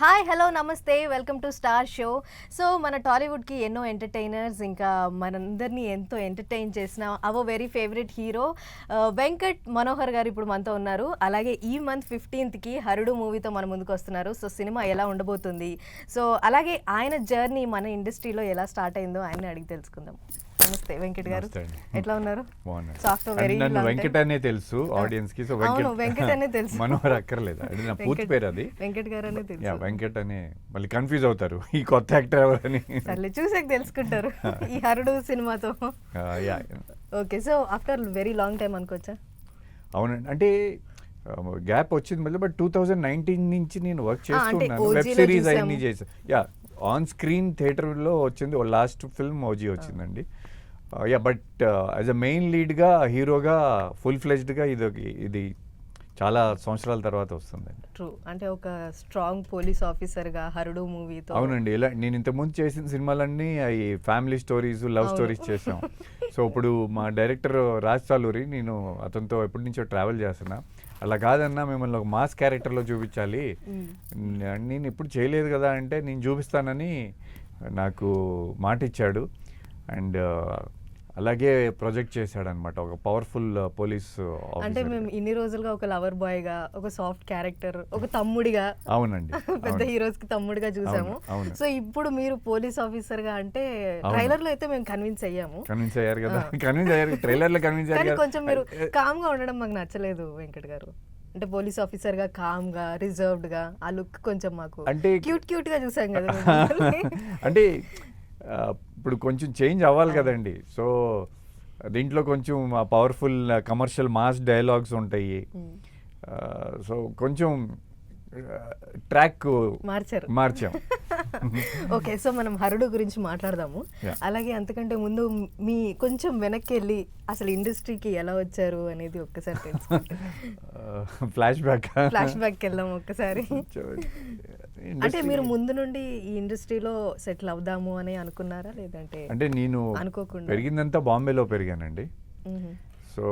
Hi hello నమస్తే welcome to star show. So మన టాలీవుడ్కి ఎన్నో ఎంటర్టైనర్స్ ఇంకా మనందరినీ ఎంతో ఎంటర్టైన్ చేసిన అవో very favourite hero Venkat Manohar గారు ఇప్పుడు మనతో ఉన్నారు. అలాగే ఈ మంత్ 15th హరుడు మూవీతో మన ముందుకు వస్తున్నారు. సో సినిమా ఎలా ఉండబోతుంది, సో అలాగే ఆయన జర్నీ మన ఇండస్ట్రీలో ఎలా స్టార్ట్ అయిందో ఆయన అడిగి తెలుసుకుందాం. నమస్తే వెంకట్ గారు, ఎట్లా ఉన్నారు? వెంకట్ అనే తెలుసు ఆడియన్స్ కి, సో వెంకట్ అనే తెలుసు, మనోహర్ అక్కర్లేదు. అది నా పూర్తి పేరు. అది వెంకట్ గారు అనే తెలుసు. వెంకట్ అని మళ్ళీ కన్ఫ్యూజ్ అవుతారు ఈ కొత్త యాక్టర్ ఎవరని. సర్లే చూసాక తెలుసుకుంటారు ఈ హరుడు సినిమాతో. Okay, so after very long time అనుకోవచ్చా? అవునండి, అంటే గ్యాప్ వచ్చింది మళ్ళీ. బట్ 2019 నుంచి నేను వర్క్ చేస్తున్నాను. వెబ్ సిరీస్ అన్ని చేశాను. యా, ఆన్ స్క్రీన్ థియేటర్లో వచ్చింది లాస్ట్ ఫిల్మ్ ఓజీ వచ్చిందండి. Yeah, but as a main లీడ్గా హీరోగా ఫుల్ ఫ్లెజ్డ్గా ఇది చాలా సంవత్సరాల తర్వాత వస్తుందండి. ట్రూ, అంటే ఒక స్ట్రాంగ్ పోలీస్ ఆఫీసర్గా హరుడు మూవీతో. అవునండి, ఇలా నేను ఇంతకుముందు చేసిన సినిమాలన్నీ అవి ఫ్యామిలీ స్టోరీస్, లవ్ స్టోరీస్ చేసాం. సో ఇప్పుడు మా డైరెక్టర్ రాజ్ సాలూరి, నేను అతనితో ఎప్పటి నుంచో ట్రావెల్ చేస్తున్నా. అలా కాదన్నా, మిమ్మల్ని ఒక మాస్ క్యారెక్టర్లో చూపించాలి, నేను ఇప్పుడు చేయలేదు కదా అంటే నేను చూపిస్తానని నాకు మాట ఇచ్చాడు. అండ్ అలాగే ప్రొజెక్ట్ చేశాడు అనమాట, ఒక పవర్ఫుల్ పోలీస్. అంటే మేము ఇన్ని రోజులుగా ఒక లవర్ బాయ్ గా, ఒక సాఫ్ట్ క్యారెక్టర్, ఒక తమ్ముడిగా, అవునండి పెద్ద హీరోస్ కి తమ్ముడిగా చూసాము. సో ఇప్పుడు మీరు పోలీస్ ఆఫీసర్ గా అంటే ట్రైలర్ లో అయితే మేము కన్విన్స్ అయ్యాము. కన్విన్స్ అయ్యారు కదా, కన్విన్స్ అయ్యారు, ట్రైలర్ లో కన్విన్స్ అయ్యారు. కొంచెం మీరు కామ్ గా ఉండడం మాకు నచ్చలేదు వెంకట్ గారు. అంటే పోలీస్ ఆఫీసర్ గా కామ్ గా, రిజర్వ్డ్ గా, ఆ లుక్ కొంచెం మాకు అంటే క్యూట్ గా చూసాం కదా. అంటే ఇప్పుడు కొంచెం చేంజ్ అవ్వాలి కదండి. సో దీంట్లో కొంచెం పవర్ఫుల్ కమర్షియల్ మాస్ డైలాగ్స్ ఉంటాయి. సో కొంచెం ట్రాక్ మార్చాం. ఓకే, సో మనం హరుడు గురించి మాట్లాడదాము. అలాగే అంతకంటే ముందు మీ కొంచెం వెనక్కి వెళ్ళి అసలు ఇండస్ట్రీకి ఎలా వచ్చారు అనేది ఒక్కసారి తెలుసుకుంటే. ఫ్లాష్ బ్యాక్ వెళ్దాం ఒక్కసారి. అంటే మీరు ముందు నుండి ఈ ఇండస్ట్రీలో సెటిల్ అవుదాము అని అనుకున్నారా, లేదంటే? అంటే నేను అనుకోకుండా పెరిగిందంతా బాంబేలో పెరిగానండి. సో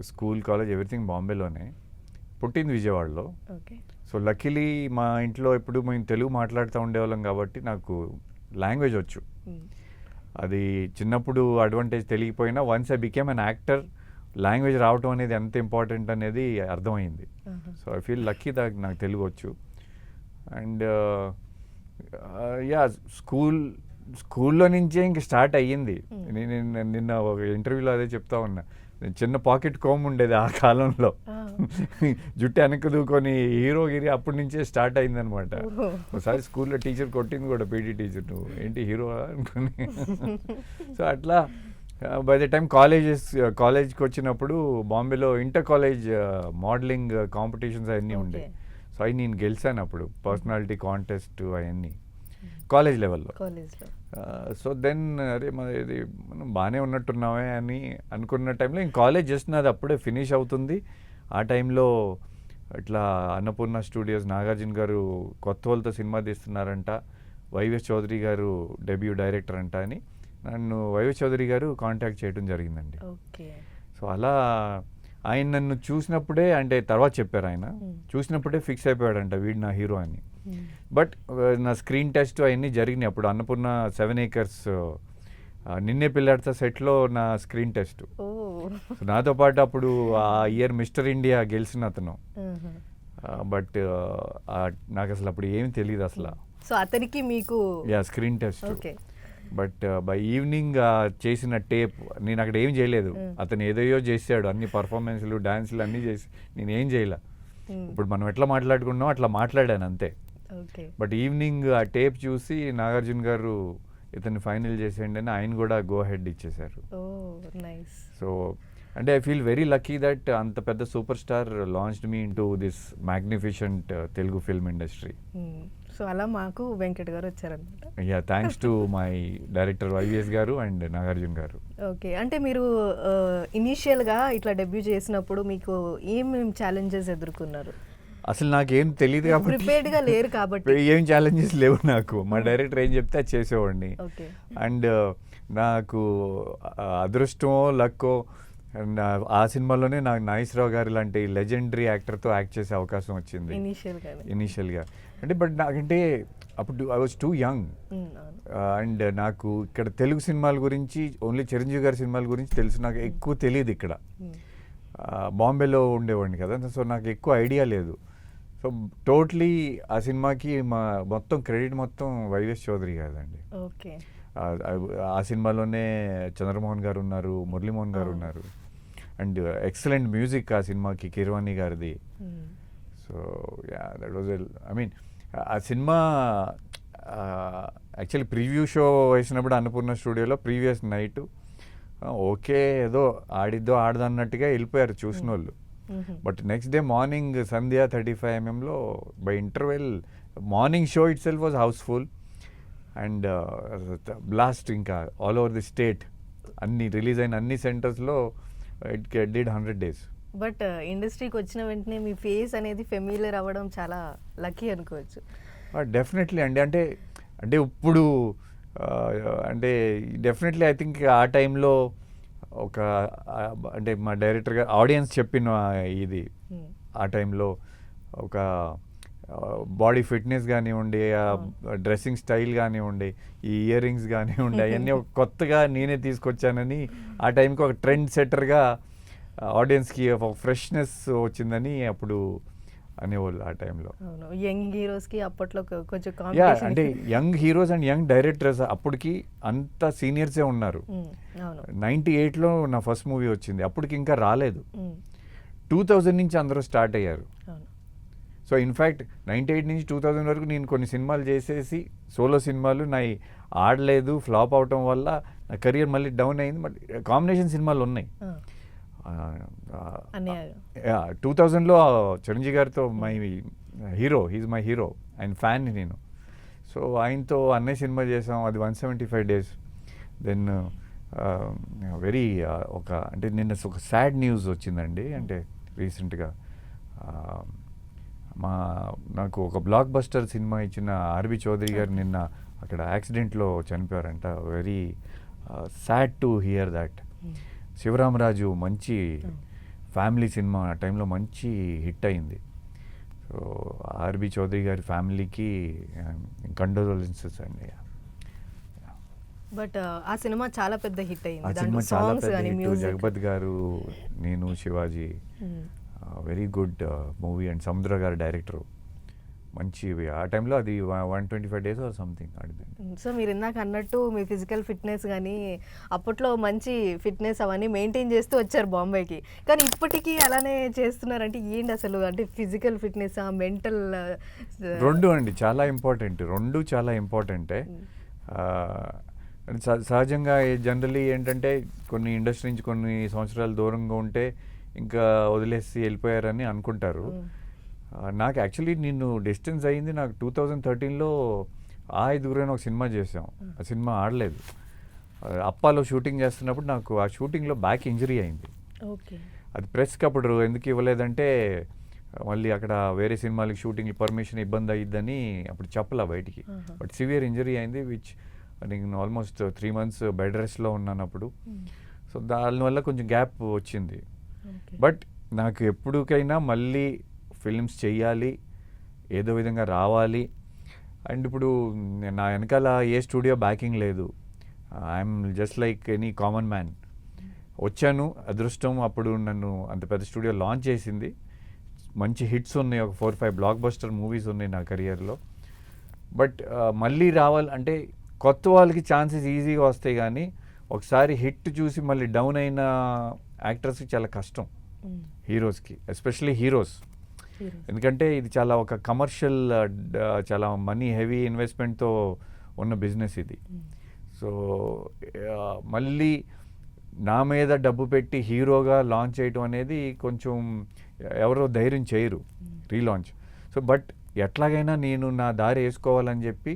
స్కూల్, కాలేజ్ ఎవ్రీథింగ్ బాంబేలోనే. పుట్టింది విజయవాడలో. సో లక్కీలీ మా ఇంట్లో ఎప్పుడు మేము తెలుగు మాట్లాడుతూ ఉండేవాళ్ళం కాబట్టి నాకు లాంగ్వేజ్ వచ్చు. అది చిన్నప్పుడు అడ్వాంటేజ్ తెలియకపోయినా once I became an actor, language రావటం అనేది ఎంత ఇంపార్టెంట్ అనేది అర్థమైంది. So I feel lucky that నాకు తెలుగు వచ్చు. అండ్ యా, స్కూల్లో నుంచే ఇంక స్టార్ట్ అయ్యింది. నిన్న ఒక ఇంటర్వ్యూలో అదే చెప్తా ఉన్నా, చిన్న పాకెట్ కోమ్ ఉండేది ఆ కాలంలో, జుట్టు వెనక్కి దూకొని హీరోగిరి అప్పటి నుంచే స్టార్ట్ అయిందనమాట. ఒకసారి స్కూల్లో టీచర్ కొట్టింది కూడా, పీటీ టీచర్, నువ్వు ఏంటి హీరో అనుకుని. సో అట్లా బై ద టైం కాలేజ్కి వచ్చినప్పుడు బాంబేలో ఇంటర్ కాలేజ్ మోడలింగ్ కాంపిటీషన్స్ అవన్నీ ఉండే. సో అవి నేను గెలిచాను అప్పుడు, పర్సనాలిటీ కాంటెస్ట్ అవన్నీ కాలేజ్ లెవెల్లో. సో దెన్ అరే ఇది మనం బాగానే ఉన్నట్టున్నామే అని అనుకున్న టైంలో ఇంక కాలేజ్ జస్ట్ నాది అప్పుడే ఫినిష్ అవుతుంది. ఆ టైంలో ఇట్లా అన్నపూర్ణ స్టూడియోస్ నాగార్జున గారు కొత్త వాళ్ళతో సినిమా తీస్తున్నారంట, వైవిఎస్ చౌదరి గారు డెబ్యూ డైరెక్టర్ అంట అని నన్ను వైవిఎస్ చౌదరి గారు కాంటాక్ట్ చేయడం జరిగిందండి. సో అలా ఆయన నన్ను చూసినప్పుడే, అంటే తర్వాత చెప్పారు, ఆయన చూసినప్పుడే ఫిక్స్ అయిపోయాడంట వీడు నా హీరో అని. బట్ నా స్క్రీన్ టెస్ట్ అవన్నీ జరిగినాయి అప్పుడు అన్నపూర్ణ 7 acres నిన్నే పిల్లాడితో సెట్లో నా స్క్రీన్ టెస్ట్. నాతో పాటు అప్పుడు ఆ ఇయర్ మిస్టర్ ఇండియా గెలిచిన అతను. బట్ నాకు అసలు అప్పుడు ఏమి తెలియదు అసలు. సో అతనికి మీకు screen test. But by evening చేసిన టేప్ నేను అక్కడ ఏం చేయలేదు, అతను ఏదో చేశాడు, అన్ని పర్ఫార్మెన్స్లు, డాన్స్లు అన్నీ చేసి నేనేం చేయలే. ఇప్పుడు మనం ఎట్లా మాట్లాడుకున్నాం అట్లా మాట్లాడాను అంతే. బట్ ఈవినింగ్ ఆ టేప్ చూసి నాగార్జున గారు ఇతన్ని ఫైనల్ చేసేయండి అని ఆయన కూడా గో హెడ్ ఇచ్చేశారు. సో అంటే I feel very lucky that అంత పెద్ద super star launched me into this magnificent Telugu film industry. So అలా మాకు వెంకట్ గారు వచ్చారనమాట. Yeah, thanks to my director YVS garu and Nagarjuna garu. Okay, అంటే మీరు ఇనీషియల్గా ఇట్లా డెబ్యూ చేసినప్పుడు మీకు ఏమేమి ఛాలెంజెస్ ఎదుర్కొన్నారు? అసలు నాకేం తెలియదు కాబట్టి, ప్రిపేర్డ్గా లేరు కాబట్టి ఏం ఛాలెంజెస్ లేవు నాకు. మా డైరెక్టర్ ఏం చెప్తే అది చేసేవాడిని. అండ్ నాకు అదృష్టమో లక్కో అండ్ ఆ సినిమాలోనే నాకు నాగేశ్వరరావు గారు లాంటి లెజెండరీ యాక్టర్తో యాక్ట్ చేసే అవకాశం వచ్చింది ఇనీషియల్గా. అంటే బట్ నాకంటే అప్పుడు I was two young. And నాకు ఇక్కడ తెలుగు సినిమాల గురించి ఓన్లీ చిరంజీవి గారి సినిమాల గురించి తెలుసు, నాకు ఎక్కువ తెలియదు ఇక్కడ. బాంబేలో ఉండేవాడిని కదా, సో నాకు ఎక్కువ ఐడియా లేదు. సో టోటలీ ఆ సినిమాకి మొత్తం క్రెడిట్ మొత్తం వైవిఎస్ చౌదరి గారిదండి. ఓకే. ఆ సినిమాలోనే చంద్రమోహన్ గారు ఉన్నారు, మురళీమోహన్ గారు ఉన్నారు, అండ్ ఎక్సలెంట్ మ్యూజిక్ ఆ సినిమాకి కీరవాణి గారిది. So yeah, that was I mean ఆ సినిమా యాక్చువల్లీ ప్రివ్యూ షో వేసినప్పుడు అన్నపూర్ణ స్టూడియోలో ప్రీవియస్ నైట్ ఓకే ఏదో ఆడిద్దో ఆడదో అన్నట్టుగా వెళ్ళిపోయారు చూసిన వాళ్ళు. But next day morning Sandhya 35mm by interval morning show itself was house full and blast ఇంకా ఆల్ ఓవర్ ది స్టేట్. అన్ని రిలీజ్ అయిన అన్ని సెంటర్స్లో ఇట్ డిడ్ 100 days. బట్ ఇండస్ట్రీకి వచ్చిన వెంటనే మీ ఫేస్ అనేది ఫెమిలియర్ అవ్వడం చాలా లక్కీ అనుకోవచ్చు. డెఫినెట్లీ అండి. అంటే అంటే ఇప్పుడు అంటే డెఫినెట్లీ ఐ థింక్ ఆ టైంలో ఒక అంటే మా డైరెక్టర్ గారు ఆడియన్స్ చెప్పిన ఇది ఆ టైంలో ఒక బాడీ ఫిట్నెస్ కానివ్వండి, డ్రెస్సింగ్ స్టైల్ కానివ్వండి, ఈ ఇయర్ రింగ్స్ కానివ్వండి, అవన్నీ ఒక కొత్తగా నేనే తీసుకొచ్చానని ఆ టైంకి ఒక ట్రెండ్ సెట్టర్గా ఆడియన్స్కి ఒక ఫ్రెష్నెస్ వచ్చిందని అప్పుడు అనేవాళ్ళు ఆ టైంలో. యంగ్ హీరోస్కి అప్పట్లో కొంచెం అంటే young heroes and young directors అప్పటికి అంత సీనియర్సే ఉన్నారు. 98లో నా ఫస్ట్ మూవీ వచ్చింది, అప్పటికి ఇంకా రాలేదు. 2000 నుంచి అందరూ స్టార్ట్ అయ్యారు. సో ఇన్ఫ్యాక్ట్ 98 నుంచి 2000 వరకు నేను కొన్ని సినిమాలు చేసేసి సోలో సినిమాలు నా ఆడలేదు, ఫ్లాప్ అవటం వల్ల నా కెరియర్ మళ్ళీ డౌన్ అయింది. మళ్ళీ కాంబినేషన్ సినిమాలు ఉన్నాయి. 2000లో చిరంజీవి గారితో my hero, he's my hero, ఆయన ఫ్యాన్ నేను. సో ఆయనతో అన్నయ్య సినిమా చేసాం, అది 175 days. దెన్ వెరీ ఒక అంటే నిన్న ఒక సాడ్ న్యూస్ వచ్చిందండి. అంటే రీసెంట్గా నాకు ఒక బ్లాక్ బస్టర్ సినిమా ఇచ్చిన ఆర్బి చౌదరి గారు నిన్న అక్కడ యాక్సిడెంట్లో చనిపోయారంట. Very sad to hear that. Sivaramaraju మంచి ఫ్యామిలీ సినిమా ఆ టైంలో మంచి హిట్ అయింది. సో ఆర్బి చౌదరి గారి ఫ్యామిలీకి కండోలెన్సెస్ అండి. బట్ ఆ సినిమా చాలా పెద్ద హిట్ అయింది. ఆ సినిమా చాలా పెద్ద హిట్. జగపత్ గారు, నేను, Shivaji, very good movie. And సముద్ర గారు డైరెక్టరు, మంచి ఆ టైంలో అది 125 days ఆర్ సంథింగ్ ఆడిందండి. సో మీరు ఇందాక అన్నట్టు మీ ఫిజికల్ ఫిట్నెస్ కానీ అప్పట్లో మంచి ఫిట్నెస్ అవన్నీ మెయింటైన్ చేస్తూ వచ్చారు బాంబేకి, కానీ ఇప్పటికీ అలానే చేస్తున్నారంటే ఏంటి అసలు? అంటే ఫిజికల్ ఫిట్నెస్, మెంటల్ రెండు అండి చాలా ఇంపార్టెంట్. రెండు చాలా ఇంపార్టెంటే. సహజంగా జనరలీ ఏంటంటే కొన్ని ఇండస్ట్రీ నుంచి కొన్ని సంవత్సరాలు దూరంగా ఉంటే ఇంకా వదిలేసి వెళ్ళిపోయారని అనుకుంటారు. నాకు యాక్చువల్లీ నేను డిస్టెన్స్ అయ్యింది నాకు 2013లో ఆ ఐదుగురైన ఒక సినిమా చేసాం. ఆ సినిమా ఆడలేదు. అప్పాలో షూటింగ్ చేస్తున్నప్పుడు నాకు ఆ షూటింగ్లో బ్యాక్ ఇంజరీ అయింది. అది ప్రెస్కి అప్పుడు ఎందుకు ఇవ్వలేదంటే మళ్ళీ అక్కడ వేరే సినిమాలకి షూటింగ్ పర్మిషన్ ఇబ్బంది అయ్యిద్దని అప్పుడు చెప్పలా బయటికి. బట్ సివియర్ ఇంజరీ అయింది, విచ్ నేను ఆల్మోస్ట్ 3 months బెడ్ రెస్ట్లో ఉన్నాను అప్పుడు. సో దానివల్ల కొంచెం గ్యాప్ వచ్చింది. బట్ నాకు ఎప్పటికైనా మళ్ళీ ఫిల్మ్స్ చెయ్యాలి, ఏదో విధంగా రావాలి. అండ్ ఇప్పుడు నా వెనకాల ఏ స్టూడియో బ్యాకింగ్ లేదు. I'm just like any common man. వచ్చాను, అదృష్టం అప్పుడు నన్ను అంత పెద్ద స్టూడియో లాంచ్ చేసింది. మంచి హిట్స్ ఉన్నాయి, ఒక 4-5 బ్లాక్ బస్టర్ మూవీస్ ఉన్నాయి నా కెరియర్లో. బట్ మళ్ళీ రావాలి అంటే కొత్త వాళ్ళకి ఛాన్సెస్ ఈజీగా వస్తాయి, కానీ ఒకసారి హిట్ చూసి మళ్ళీ డౌన్ అయిన యాక్టర్స్కి చాలా కష్టం. హీరోస్కి ఎస్పెషల్లీ హీరోస్, ఎందుకంటే ఇది చాలా ఒక కమర్షియల్, చాలా మనీ హెవీ ఇన్వెస్ట్మెంట్తో ఉన్న బిజినెస్ ఇది. సో మళ్ళీ నా మీద డబ్బు పెట్టి హీరోగా లాంచ్ చేయటం అనేది కొంచెం ఎవరో ధైర్యం చేయరు రీలాంచ్. సో బట్ ఎట్లాగైనా నేను నా దారి వేసుకోవాలని చెప్పి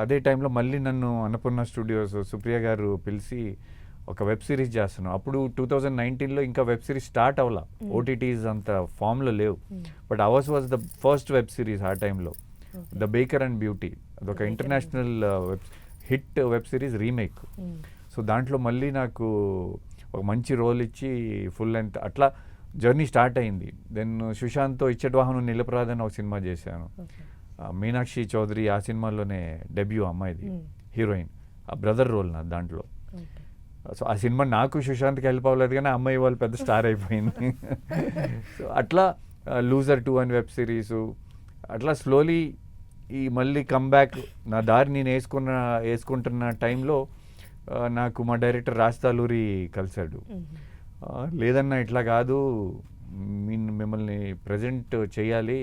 అదే టైంలో మళ్ళీ నన్ను అన్నపూర్ణ స్టూడియోస్ సుప్రియ గారు పిలిచి ఒక వెబ్ సిరీస్ చేస్తున్నాం. అప్పుడు 2019లో ఇంకా వెబ్ సిరీస్ స్టార్ట్ అవ్వాల, ఓటీటీస్ అంత ఫామ్లో లేవు. But hours was the first web series ఆ టైంలో, ద బేకర్ అండ్ బ్యూటీ. అదొక international hit web series remake. So దాంట్లో మళ్ళీ నాకు ఒక మంచి రోల్ ఇచ్చి ఫుల్ లెంత్ అట్లా జర్నీ స్టార్ట్ అయింది. దెన్ సుశాంత్తో ఇచ్చటి వాహనం నిలపరాదని ఒక సినిమా చేశాను. మీనాక్షి చౌదరి ఆ సినిమాలోనే డెబ్యూ అమ్మాయిది హీరోయిన్, ఆ బ్రదర్ రోల్ నా దాంట్లో. సో ఆ సినిమా నాకు సుశాంత్కి హెల్ప్ అవ్వలేదు కానీ అమ్మాయి వాళ్ళు పెద్ద స్టార్ అయిపోయింది. సో అట్లా లూజర్ 2 అని వెబ్ సిరీసు అట్లా స్లోలీ ఈ మళ్ళీ కమ్బ్యాక్ నా దారి నేను వేసుకుంటున్న టైంలో నాకు మా డైరెక్టర్ రాస్తాలూరి కలిశాడు. లేదన్నా ఇట్లా కాదు, మిమ్మల్ని ప్రజెంట్ చేయాలి,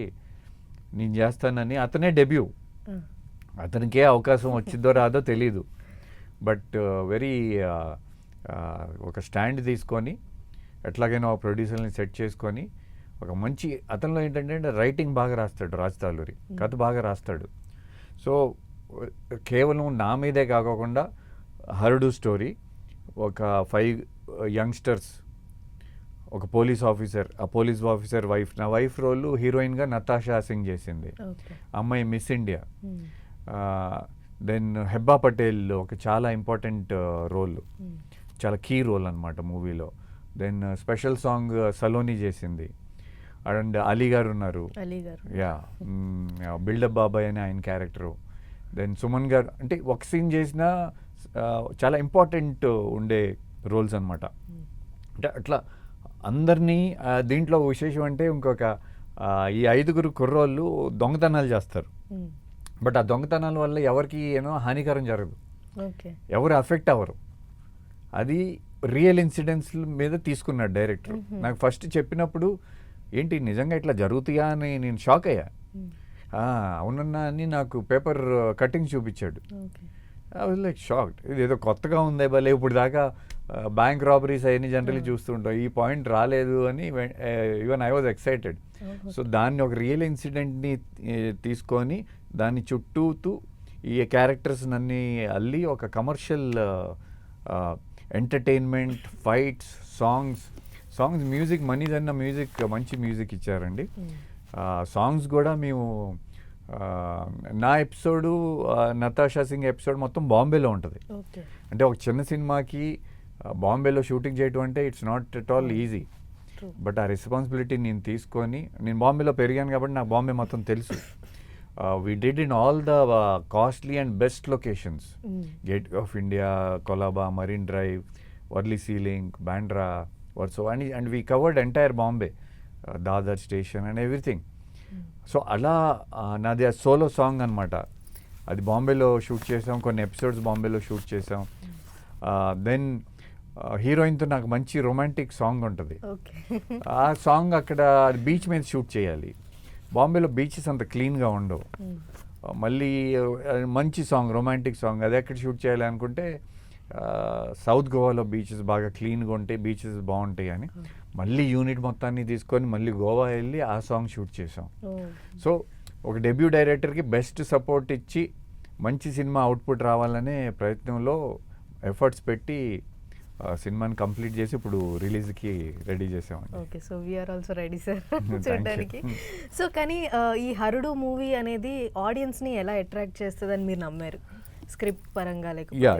నేను చేస్తానని. అతనే డెబ్యూ, అతనికే అవకాశం వచ్చిందో రాదో తెలీదు. బట్ వెరీ ఒక స్టాండ్ తీసుకొని ఎట్లాగైనా ఒక ప్రొడ్యూసర్ని సెట్ చేసుకొని ఒక మంచి, అతనిలో ఏంటంటే రైటింగ్ బాగా రాస్తాడు రాస్తాలూరి, కథ బాగా రాస్తాడు. సో కేవలం నా మీదే కాకుండా హరుడు స్టోరీ, ఒక 5 యంగ్స్టర్స్, ఒక పోలీస్ ఆఫీసర్, ఆ పోలీస్ ఆఫీసర్ వైఫ్, నా వైఫ్ రోల్ హీరోయిన్గా నతాషా సింగ్ చేసింది, అమ్మాయి Miss India. Then Hebah Patel ఒక చాలా ఇంపార్టెంట్ రోల్, చాలా కీ రోల్ అనమాట మూవీలో. దెన్ స్పెషల్ సాంగ్ సలోని చేసింది. అండ్ అలీ గారు ఉన్నారు, యా బిల్డప్ బాబాయ్ అని ఆయన క్యారెక్టరు. దెన్ సుమన్ గారు, అంటే ఒక సీన్ చేసిన చాలా ఇంపార్టెంట్ ఉండే రోల్స్ అనమాట. అంటే అట్లా అందరినీ దీంట్లో విశేషం అంటే ఇంకొక ఈ 5 కుర్రోళ్ళు దొంగతనాలు చేస్తారు. బట్ ఆ దొంగతనాల వల్ల ఎవరికి హానికరం జరగదు, ఎవరు అఫెక్ట్ అవ్వరు. అది రియల్ ఇన్సిడెంట్స్ మీద తీసుకున్నాడు డైరెక్టర్. నాకు ఫస్ట్ చెప్పినప్పుడు ఏంటి నిజంగా ఇట్లా జరుగుతాయా అని నేను షాక్ అయ్యా. అవునన్నా అని నాకు పేపర్ కటింగ్ చూపించాడు. ఐ వాజ్ లైక్ షాక్డ్, ఇది ఏదో కొత్తగా ఉందే భలే, ఇప్పుడు దాకా బ్యాంక్ రాబరీస్ అవన్నీ జనరల్లీ చూస్తుంటాం, ఈ పాయింట్ రాలేదు అని even I was excited. So దాన్ని ఒక రియల్ ఇన్సిడెంట్ని తీసుకొని దాన్ని చుట్టూతూ ఈ క్యారెక్టర్స్ అన్నీ అల్లి ఒక commercial entertainment, fights, songs, music, మనీదన్న మ్యూజిక్, మంచి మ్యూజిక్ ఇచ్చారండి. సాంగ్స్ కూడా మేము నా ఎపిసోడు, నతాషా సింగ్ ఎపిసోడ్ మొత్తం బాంబేలో ఉంటుంది. అంటే ఒక చిన్న సినిమాకి బాంబేలో షూటింగ్ చేయటం అంటే it's not at all easy. But ఆ రెస్పాన్సిబిలిటీ నేను తీసుకొని, నేను బాంబేలో పెరిగాను కాబట్టి నాకు బాంబే మొత్తం తెలుసు. We did in all the costly and best locations. Gate of India, Colaba, Marine Drive, Worli Sea Link, Bandra, Warsaw, and we covered entire Bombay, Dadar station and everything. So అలా నాది ఆ సోలో సాంగ్ అనమాట. అది బాంబేలో shoot చేసాం, కొన్ని episodes బాంబేలో shoot చేసాం. దెన్ హీరోయిన్తో నాకు మంచి రొమాంటిక్ సాంగ్ ఉంటుంది. ఆ సాంగ్ అక్కడ బీచ్ మీద షూట్ చేయాలి. బాంబేలో బీచెస్ అంత క్లీన్గా ఉండవు. మళ్ళీ మంచి సాంగ్, రొమాంటిక్ సాంగ్, అది ఎక్కడ షూట్ చేయాలి అనుకుంటే సౌత్ గోవాలో బీచెస్ బాగా క్లీన్గా ఉంటాయి, బీచెస్ బాగుంటాయి అని మళ్ళీ యూనిట్ మొత్తాన్ని తీసుకొని మళ్ళీ గోవా వెళ్ళి ఆ సాంగ్ షూట్ చేసాం. సో ఒక డెబ్యూ డైరెక్టర్కి బెస్ట్ సపోర్ట్ ఇచ్చి మంచి సినిమా అవుట్పుట్ రావాలనే ప్రయత్నంలో ఎఫర్ట్స్ పెట్టి సినిమాని కంప్లీట్ చేసి ఇప్పుడు రిలీజ్కి రెడీ చేసామండి. Okay, so we're also ready sir చూడడానికి. సో కానీ ఈ హరుడు మూవీ అనేది ఆడియన్స్ని ఎలా అట్రాక్ట్ చేస్తుందని మీరు నమ్మారు, స్క్రిప్ట్ పరంగా లేకపోతే? యా,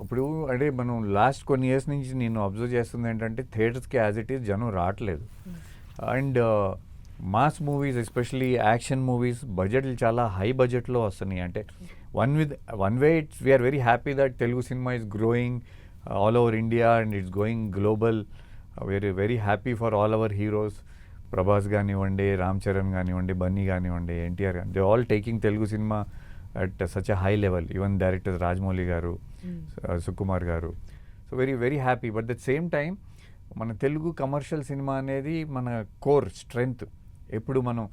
ఇప్పుడు అంటే మనం లాస్ట్ కొన్ని ఇయర్స్ నుంచి నేను అబ్జర్వ్ చేస్తుంది ఏంటంటే థియేటర్స్కి యాజ్ ఇట్ ఈస్ జనం రావట్లేదు. And mass movies, especially action movies బడ్జెట్లు చాలా హై బడ్జెట్లో వస్తున్నాయి. అంటే one way it's we're very happy that Telugu సినిమా is growing all over India and it's going global. We're very happy for all our heroes. Prabhas ganivandi, Ram Charan ganivandi, Bunny ganivandi, NTR, they all taking Telugu cinema at such a high level. Even directors Rajamouli garu, Sukumar garu. So very very happy. But at the same time మన Telugu commercial cinema అనేది మన core strength. ఎప్పుడు మనం